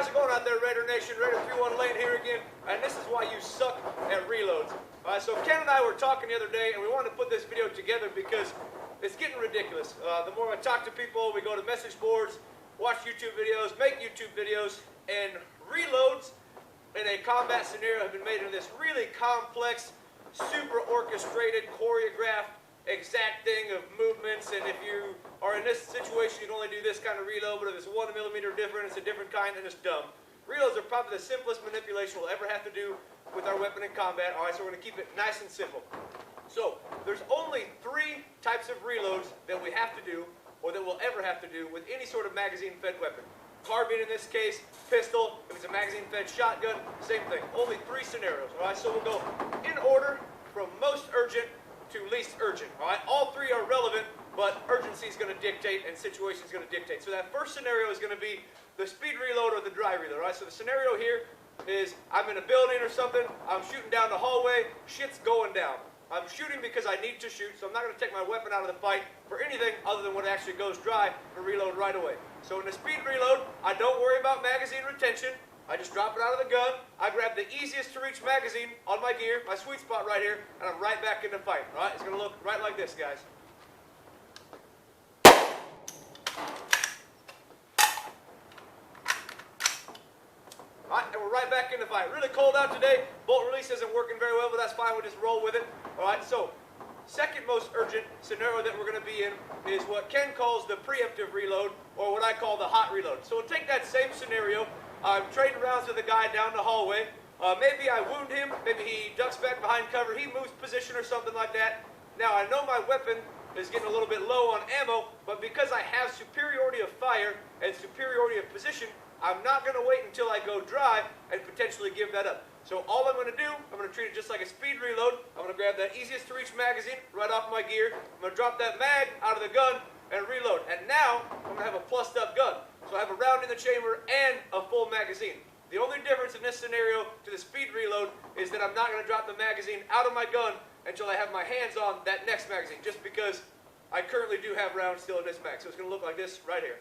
how's it going out there, Raider Nation? Raider 31 Lane here again, and this is why you suck at reloads. Alright, so Ken and I were talking the other day, and we wanted to put this video together because it's getting ridiculous. The more I talk to people, we go to message boards, watch YouTube videos, make YouTube videos, and reloads in a combat scenario have been made into this really complex, super orchestrated, choreographed, exact thing of movements, and if you are in this situation, you can only do this kind of reload, but if it's 1 millimeter different, it's a different kind, and it's dumb. Reloads are probably the simplest manipulation we'll ever have to do with our weapon in combat. Alright, so we're going to keep it nice and simple. So, there's only 3 types of reloads that we have to do, or that we'll ever have to do, with any sort of magazine-fed weapon. Carbine in this case, pistol, if it's a magazine-fed shotgun, same thing. Only 3 scenarios, alright? So we'll go in order from most urgent to least urgent, alright? All 3 are relevant, but urgency is going to dictate and situation is going to dictate. So that first scenario is going to be the speed reload or the dry reload, alright? So the scenario here is I'm in a building or something, I'm shooting down the hallway, shit's going down. I'm shooting because I need to shoot, so I'm not going to take my weapon out of the fight for anything other than when it actually goes dry and reload right away. So in the speed reload, I don't worry about magazine retention. I just drop it out of the gun, I grab the easiest to reach magazine on my gear, my sweet spot right here, and I'm right back in the fight. Alright, it's going to look right like this, guys. Alright, and we're right back in the fight. Really cold out today, bolt release isn't working very well, but that's fine, we'll just roll with it. Alright, so second most urgent scenario that we're going to be in is what Ken calls the preemptive reload, or what I call the hot reload. So we'll take that same scenario. I'm trading rounds with a guy down the hallway. Maybe I wound him, maybe he ducks back behind cover, he moves position or something like that. Now I know my weapon is getting a little bit low on ammo, but because I have superiority of fire and superiority of position, I'm not going to wait until I go dry and potentially give that up. So all I'm going to do, I'm going to treat it just like a speed reload. I'm going to grab that easiest to reach magazine right off my gear. I'm going to drop that mag out of the gun and reload. And now I'm going to have a plussed up gun. So I have a round in the chamber and a full magazine. The only difference in this scenario to the speed reload is that I'm not going to drop the magazine out of my gun until I have my hands on that next magazine, just because I currently do have rounds still in this mag. So it's going to look like this right here.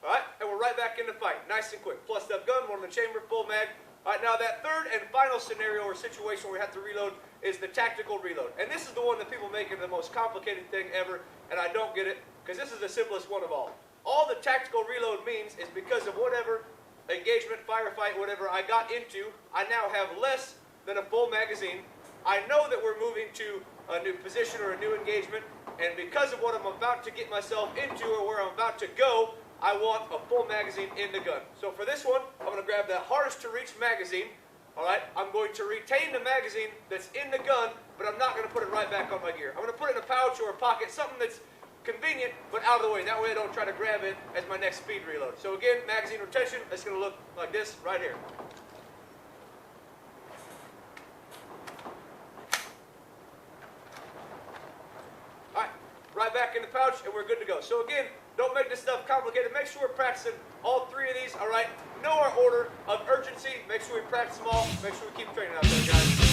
Alright, and we're right back in the fight. Nice and quick. Plussed up gun, 1 in the chamber, full mag. Alright, now that third and final scenario or situation where we have to reload is the tactical reload. And this is the one that people make it the most complicated thing ever, and I don't get it, because this is the simplest one of all. All the tactical reload means is because of whatever engagement, firefight, whatever I got into, I now have less than a full magazine. I know that we're moving to a new position or a new engagement, and because of what I'm about to get myself into or where I'm about to go, I want a full magazine in the gun. So for this one, I'm going to grab the hardest to reach magazine. Alright, I'm going to retain the magazine that's in the gun, but I'm not going to put it right back on my gear. I'm going to put it in a pouch or a pocket, something that's convenient, but out of the way. That way I don't try to grab it as my next speed reload. So again, magazine retention, it's going to look like this right here. Alright, right back in the pouch, and we're good to go. So again, don't make this stuff complicated. Make sure we're practicing all 3 of these, alright? Know our order of urgency. Make sure we practice them all. Make sure we keep training out there, guys.